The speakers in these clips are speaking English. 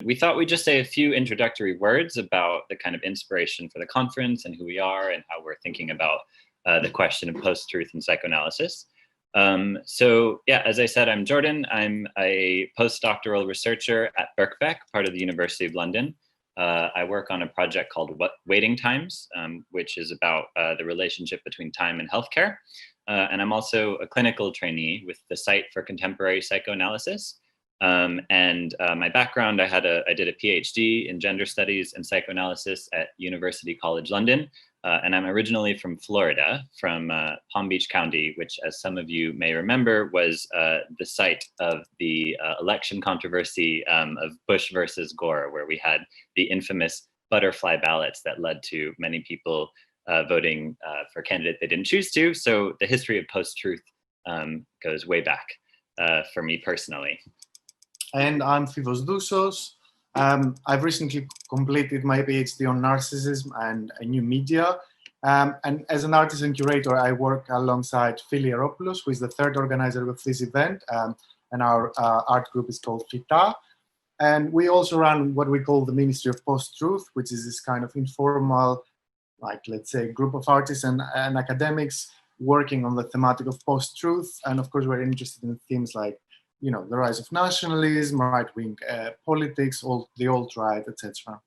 We thought we'd just say a few introductory words about the kind of inspiration for the conference and who we are and how we're thinking about the question of post-truth and psychoanalysis. So yeah, as I said, I'm Jordan. I'm a postdoctoral researcher at Birkbeck, part of the University of London. I work on a project called Waiting Times, which is about the relationship between time and healthcare. And I'm also a clinical trainee with the Site for Contemporary Psychoanalysis. My background, I did a PhD in gender studies and psychoanalysis at University College London. And I'm originally from Florida, from Palm Beach County, which, as some of you may remember, was the site of the election controversy of Bush versus Gore, where we had the infamous butterfly ballots that led to many people voting for a candidate they didn't choose to. So the history of post-truth goes way back for me personally. And I'm Foivos Dousos. I've recently completed my PhD on narcissism and new media. And as an artist and curator, I work alongside Philly Aropoulos, who is the third organizer of this event. And our art group is called FITA. And we also run what we call the Ministry of Post-Truth, which is this kind of informal, like, let's say, group of artists and academics working on the thematic of post-truth. And of course, we're interested in themes like, you know, the rise of nationalism, right-wing politics, the alt-right, etc.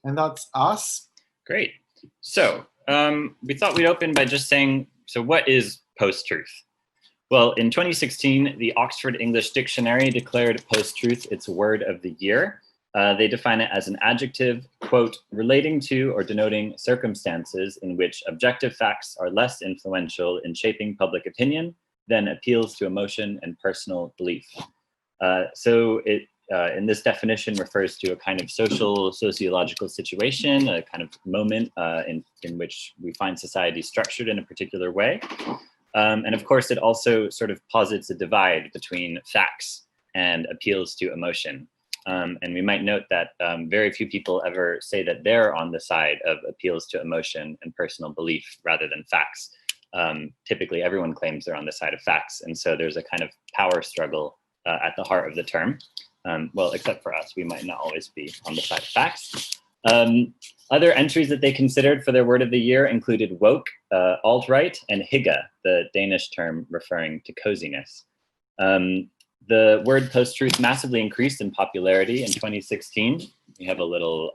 And that's us. Great. So we thought we'd open by just saying, so what is post-truth? Well, in 2016, the Oxford English Dictionary declared post-truth its word of the year. They define it as an adjective, quote, relating to or denoting circumstances in which objective facts are less influential in shaping public opinion than appeals to emotion and personal belief. So it, in this definition, refers to a kind of sociological situation, a kind of moment in which we find society structured in a particular way. And of course, it also sort of posits a divide between facts and appeals to emotion. And we might note that very few people ever say that they're on the side of appeals to emotion and personal belief rather than facts. Typically, everyone claims they're on the side of facts. And so there's a kind of power struggle at the heart of the term. Well, except for us, we might not always be on the side of facts. Other entries that they considered for their word of the year included woke, alt-right, and hygge, the Danish term referring to coziness. The word post-truth massively increased in popularity in 2016. We have a little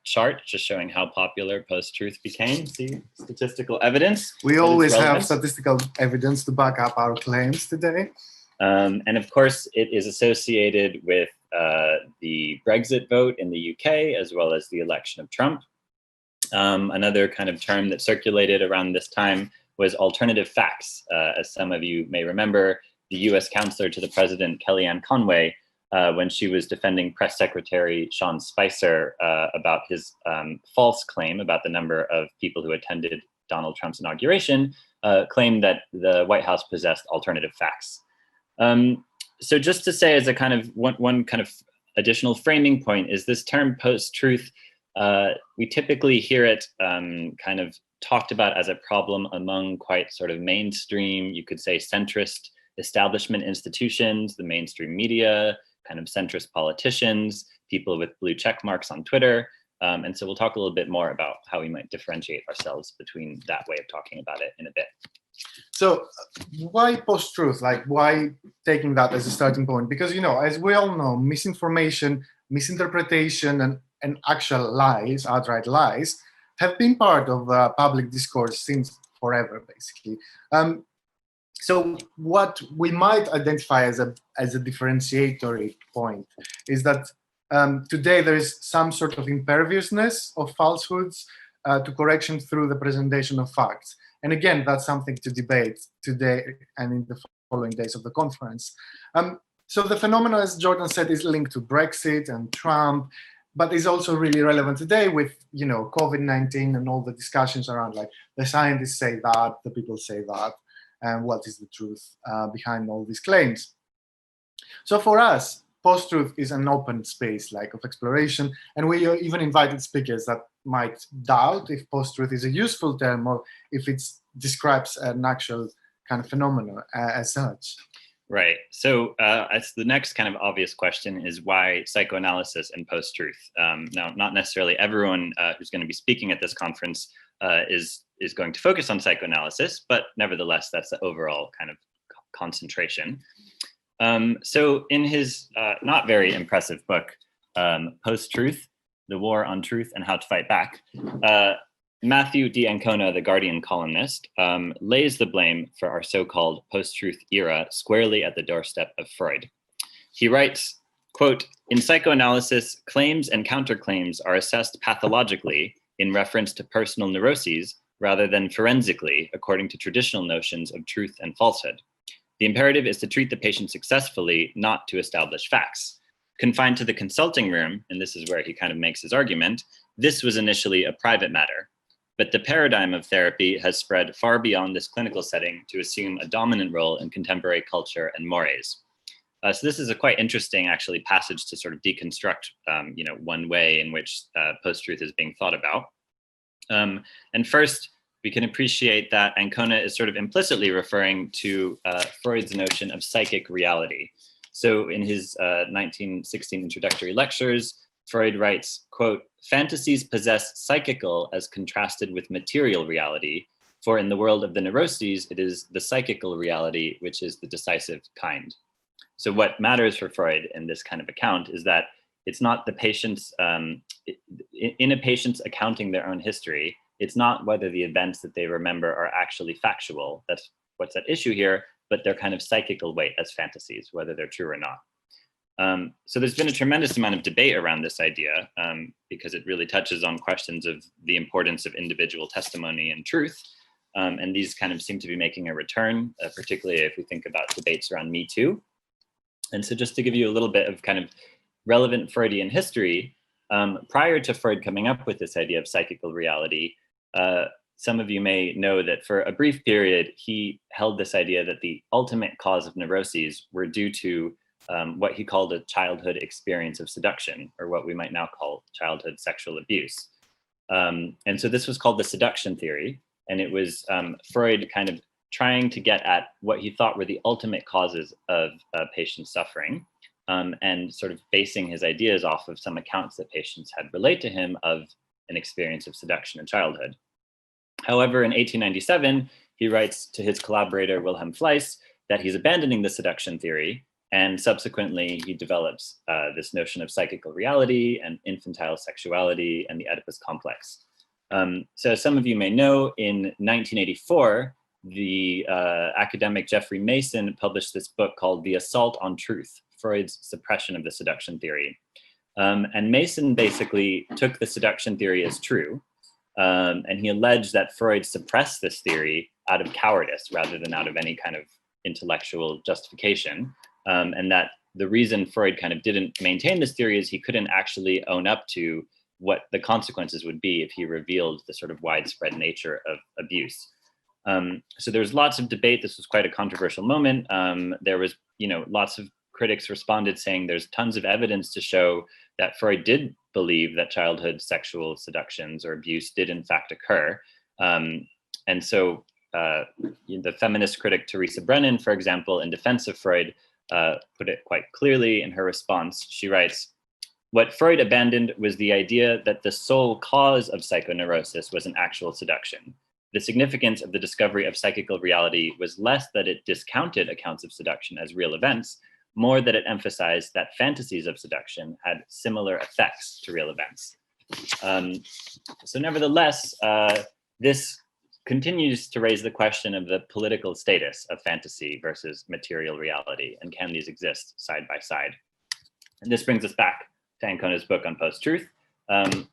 chart just showing how popular post-truth became. See, statistical evidence. We always have statistical evidence to back up our claims today. And of course, it is associated with the Brexit vote in the UK, as well as the election of Trump. Another kind of term that circulated around this time was alternative facts. As some of you may remember, the US counselor to the president, Kellyanne Conway, when she was defending Press Secretary Sean Spicer about his false claim about the number of people who attended Donald Trump's inauguration, claimed that the White House possessed alternative facts. So just to say, as a kind of one kind of additional framing point, is this term post-truth, we typically hear it kind of talked about as a problem among quite sort of mainstream, you could say centrist establishment institutions, the mainstream media, kind of centrist politicians, people with blue check marks on Twitter. And so we'll talk a little bit more about how we might differentiate ourselves between that way of talking about it in a bit. So why post-truth? Like, why taking that as a starting point? Because, you know, as we all know, misinformation, misinterpretation, and actual lies, outright lies, have been part of public discourse since forever, basically. So what we might identify as a differentiatory point is that today there is some sort of imperviousness of falsehoods to correction through the presentation of facts. And again, that's something to debate today and in the following days of the conference. So the phenomenon, as Jordan said, is linked to Brexit and Trump, but is also really relevant today with, you know, COVID-19 and all the discussions around, like, the scientists say that, the people say that, and what is the truth behind all these claims. So for us, post-truth is an open space, like, of exploration, and we even invited speakers that might doubt if post-truth is a useful term or if it describes an actual kind of phenomenon as such. Right. So as the next kind of obvious question is why psychoanalysis and post-truth? Now, not necessarily everyone who's going to be speaking at this conference is going to focus on psychoanalysis, but nevertheless, that's the overall kind of concentration. So in his not very impressive book, Post-Truth, The War on Truth and How to Fight Back, Matthew D. Ancona, the Guardian columnist, lays the blame for our so-called post-truth era squarely at the doorstep of Freud. He writes, quote, "In psychoanalysis, claims and counterclaims are assessed pathologically in reference to personal neuroses rather than forensically according to traditional notions of truth and falsehood. The imperative is to treat the patient successfully, not to establish facts. Confined to the consulting room," and this is where he kind of makes his argument, "this was initially a private matter. But the paradigm of therapy has spread far beyond this clinical setting to assume a dominant role in contemporary culture and mores." So this is a quite interesting, actually, passage to sort of deconstruct, one way in which post-truth is being thought about. And first, we can appreciate that Ancona is sort of implicitly referring to Freud's notion of psychic reality. So in his 1916 introductory lectures, Freud writes, quote, "Fantasies possess psychical as contrasted with material reality, for in the world of the neuroses, it is the psychical reality which is the decisive kind." So what matters for Freud in this kind of account is that it's not the patient's, in a patient's accounting their own history, it's not whether the events that they remember are actually factual. That's what's at issue here, but their kind of psychical weight as fantasies, whether they're true or not. So there's been a tremendous amount of debate around this idea because it really touches on questions of the importance of individual testimony and truth. And these kind of seem to be making a return, particularly if we think about debates around Me Too. And so just to give you a little bit of kind of relevant Freudian history, prior to Freud coming up with this idea of psychical reality, some of you may know that for a brief period, he held this idea that the ultimate cause of neuroses were due to what he called a childhood experience of seduction, or what we might now call childhood sexual abuse. And so this was called the Seduction Theory, and it was Freud kind of trying to get at what he thought were the ultimate causes of patient suffering, and sort of basing his ideas off of some accounts that patients had relayed to him of an experience of seduction in childhood. However, in 1897, he writes to his collaborator Wilhelm Fleiss that he's abandoning the seduction theory, and subsequently he develops this notion of psychical reality and infantile sexuality and the Oedipus complex. So as some of you may know, in 1984, the academic Jeffrey Mason published this book called The Assault on Truth, Freud's Suppression of the Seduction Theory. And Mason basically took the seduction theory as true, and he alleged that Freud suppressed this theory out of cowardice rather than out of any kind of intellectual justification, and that the reason Freud kind of didn't maintain this theory is he couldn't actually own up to what the consequences would be if he revealed the sort of widespread nature of abuse. So there was lots of debate. This was quite a controversial moment. There was, lots of critics responded saying there's tons of evidence to show that Freud did believe that childhood sexual seductions or abuse did in fact occur. And so the feminist critic Teresa Brennan, for example, in defense of Freud, put it quite clearly in her response. She writes, "What Freud abandoned was the idea that the sole cause of psychoneurosis was an actual seduction. The significance of the discovery of psychical reality was less that it discounted accounts of seduction as real events, more that it emphasized that fantasies of seduction had similar effects to real events." So nevertheless, this continues to raise the question of the political status of fantasy versus material reality, and can these exist side by side? And this brings us back to Ancona's book on post-truth,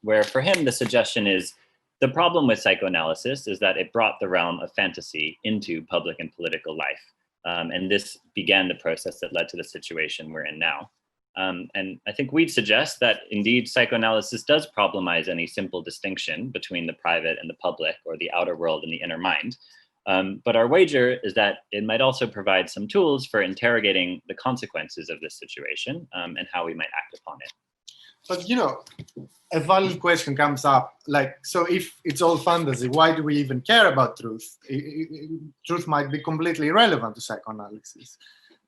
where for him the suggestion is the problem with psychoanalysis is that it brought the realm of fantasy into public and political life. And this began the process that led to the situation we're in now. And I think we'd suggest that indeed psychoanalysis does problemize any simple distinction between the private and the public, or the outer world and the inner mind. But our wager is that it might also provide some tools for interrogating the consequences of this situation and how we might act upon it. But a valid question comes up, like, so if it's all fantasy, why do we even care about truth? Truth might be completely irrelevant to psychoanalysis.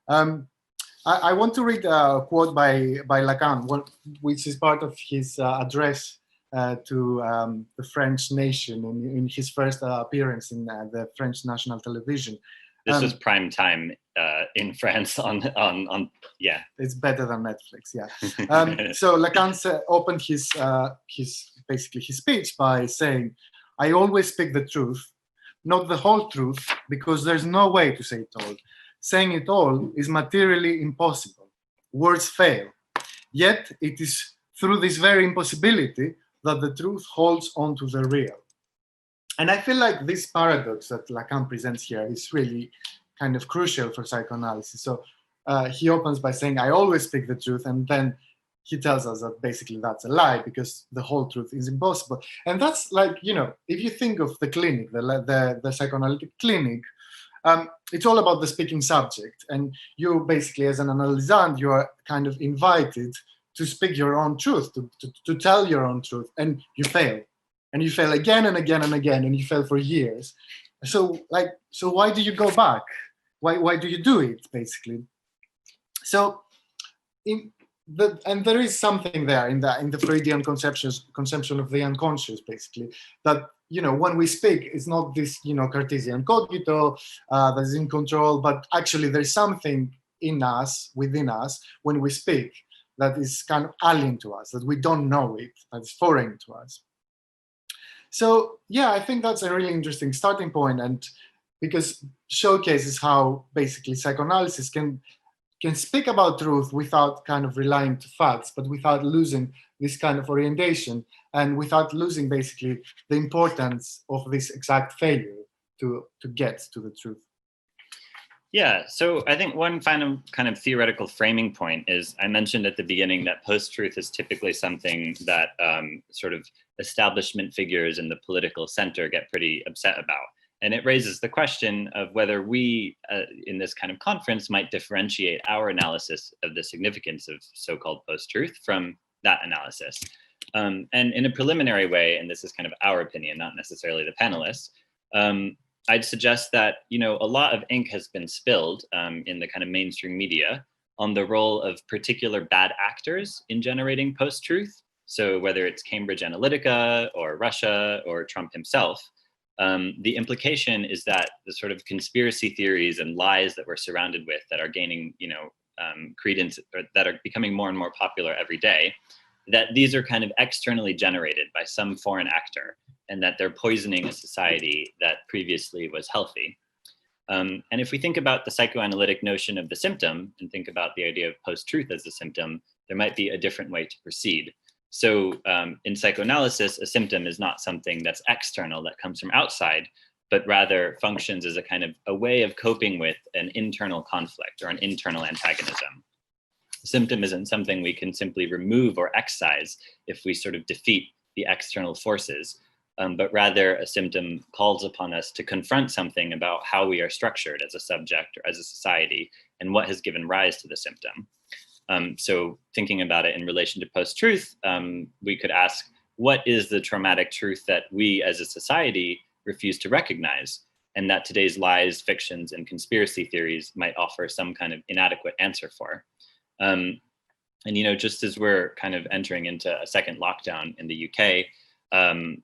I want to read a quote by Lacan, which is part of his address to the French nation in his first appearance in the French national television. This was prime time in France yeah. It's better than Netflix, yeah. So Lacan opened his speech by saying, "I always speak the truth, not the whole truth, because there's no way to say it all. Saying it all is materially impossible. Words fail. Yet it is through this very impossibility that the truth holds on to the real." And I feel like this paradox that Lacan presents here is really kind of crucial for psychoanalysis. So he opens by saying, "I always speak the truth," and then he tells us that basically that's a lie because the whole truth is impossible. And that's like, if you think of the clinic, the psychoanalytic clinic, it's all about the speaking subject. And you basically, as an analysand, you are kind of invited to speak your own truth, to tell your own truth, and you fail. And you fail again and again and again, and you fail for years. So why do you go back? Why do you do it, basically? So, and there is something there in the Freudian conception of the unconscious, basically, that when we speak, it's not this Cartesian cogito that is in control, but actually there's something within us, when we speak, that is kind of alien to us, that we don't know it, that is foreign to us. So yeah, I think that's a really interesting starting point, and because showcases how basically psychoanalysis can speak about truth without kind of relying to facts, but without losing this kind of orientation and without losing basically the importance of this exact failure to get to the truth. Yeah, so I think one final kind of theoretical framing point is, I mentioned at the beginning that post-truth is typically something that sort of establishment figures in the political center get pretty upset about. And it raises the question of whether we, in this kind of conference, might differentiate our analysis of the significance of so-called post-truth from that analysis. And in a preliminary way, and this is kind of our opinion, not necessarily the panelists, I'd suggest that, a lot of ink has been spilled in the kind of mainstream media on the role of particular bad actors in generating post-truth. So whether it's Cambridge Analytica or Russia or Trump himself, the implication is that the sort of conspiracy theories and lies that we're surrounded with that are gaining, credence, or that are becoming more and more popular every day, that these are kind of externally generated by some foreign actor, and that they're poisoning a society that previously was healthy. And if we think about the psychoanalytic notion of the symptom and think about the idea of post-truth as a symptom, there might be a different way to proceed. So in psychoanalysis, a symptom is not something that's external, that comes from outside, but rather functions as a way of coping with an internal conflict or an internal antagonism. A symptom isn't something we can simply remove or excise if we sort of defeat the external forces. But rather a symptom calls upon us to confront something about how we are structured as a subject or as a society and what has given rise to the symptom. So thinking about it in relation to post-truth, we could ask, what is the traumatic truth that we as a society refuse to recognize, and that today's lies, fictions, and conspiracy theories might offer some kind of inadequate answer for? And, just as we're kind of entering into a second lockdown in the UK,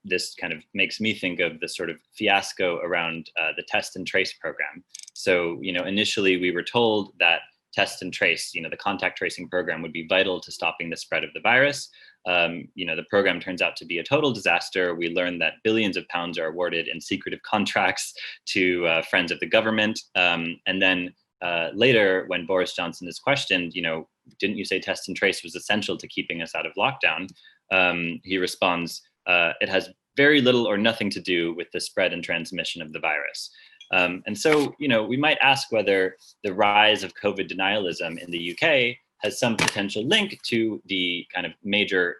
this kind of makes me think of the sort of fiasco around the test and trace program. So, initially we were told that test and trace, the contact tracing program would be vital to stopping the spread of the virus. The program turns out to be a total disaster. We learned that billions of pounds are awarded in secretive contracts to friends of the government. And then later, when Boris Johnson is questioned, didn't you say test and trace was essential to keeping us out of lockdown? He responds, it has very little or nothing to do with the spread and transmission of the virus. And so, we might ask whether the rise of COVID denialism in the UK has some potential link to the kind of major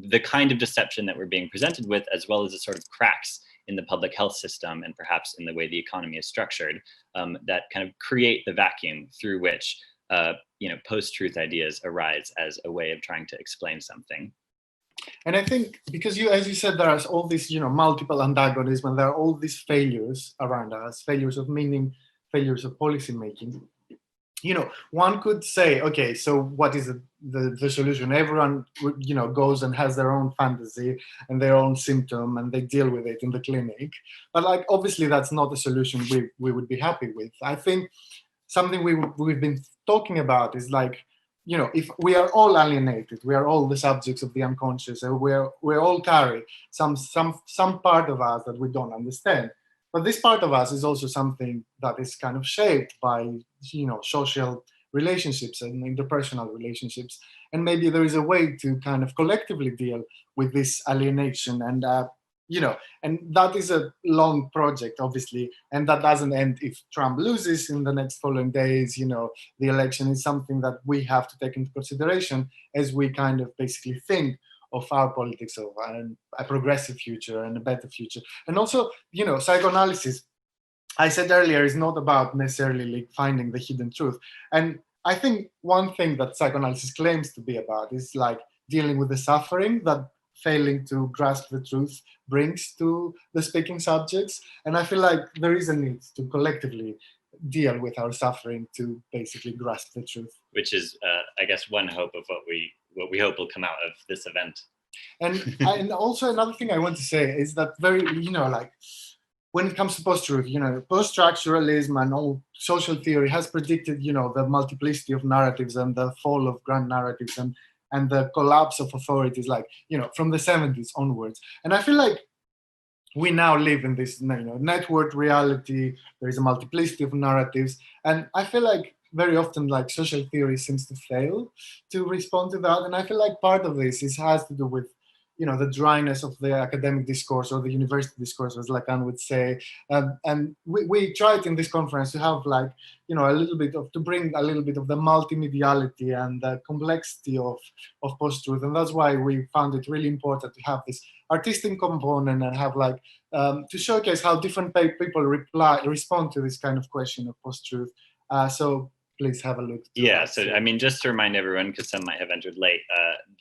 the kind of deception that we're being presented with, as well as the sort of cracks in the public health system and perhaps in the way the economy is structured, that kind of create the vacuum through which, post-truth ideas arise as a way of trying to explain something. And I think because as you said, there are all these, multiple antagonisms, and there are all these failures around us, failures of meaning, failures of policy making. one could say, okay, so what is the solution? Everyone, goes and has their own fantasy and their own symptom, and they deal with it in the clinic. But like, obviously, that's not a solution we would be happy with. I think something we've been talking about is like, if we are all alienated, we are all the subjects of the unconscious, and we all carry some part of us that we don't understand. But this part of us is also something that is kind of shaped by, social relationships and interpersonal relationships. And maybe there is a way to kind of collectively deal with this alienation. And that is a long project, obviously, and that doesn't end if Trump loses in the next following days. The election is something that we have to take into consideration as we kind of basically think of our politics of a progressive future and a better future. And also, psychoanalysis, I said earlier, is not about necessarily like finding the hidden truth. And I think one thing that psychoanalysis claims to be about is like dealing with the suffering that failing to grasp the truth brings to the speaking subjects. And I feel like there is a need to collectively deal with our suffering to basically grasp the truth. Which is, I guess, one hope of what we hope will come out of this event. And also another thing I want to say is that when it comes to post-truth, post-structuralism and all social theory has predicted, the multiplicity of narratives and the fall of grand narratives and the collapse of authorities, from the 70s onwards. And I feel like we now live in this, networked reality. There is a multiplicity of narratives. And I feel like very often, social theory seems to fail to respond to that. And I feel like part of this has to do with, the dryness of the academic discourse or the university discourse, as Lacan would say. And we tried in this conference to have to bring a little bit of the multimediality and the complexity of post-truth. And that's why we found it really important to have this artistic component and have to showcase how different people respond to this kind of question of post-truth. So please have a look. Yeah, so I mean, just to remind everyone, because some might have entered late,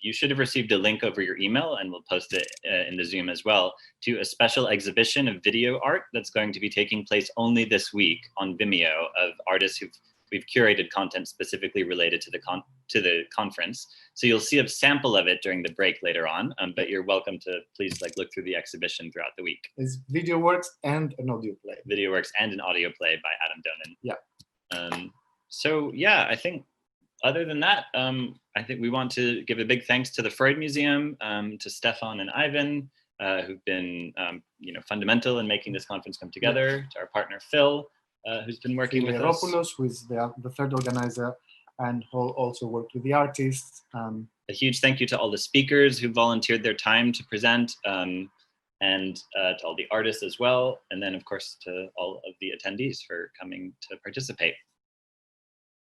you should have received a link over your email, and we'll post it in the Zoom as well, to a special exhibition of video art that's going to be taking place only this week on Vimeo of artists we've curated content specifically related to the conference. So you'll see a sample of it during the break later on, but you're welcome to please look through the exhibition throughout the week. It's video works and an audio play. Video works and an audio play by Adam Donin. Yeah. So yeah, I think other than that, I think we want to give a big thanks to the Freud Museum, to Stefan and Ivan, who've been fundamental in making this conference come together, to our partner Phil, who's been working with us. Who is the third organizer and who also worked with the artists. A huge thank you to all the speakers who volunteered their time to present, and to all the artists as well. And then of course to all of the attendees for coming to participate.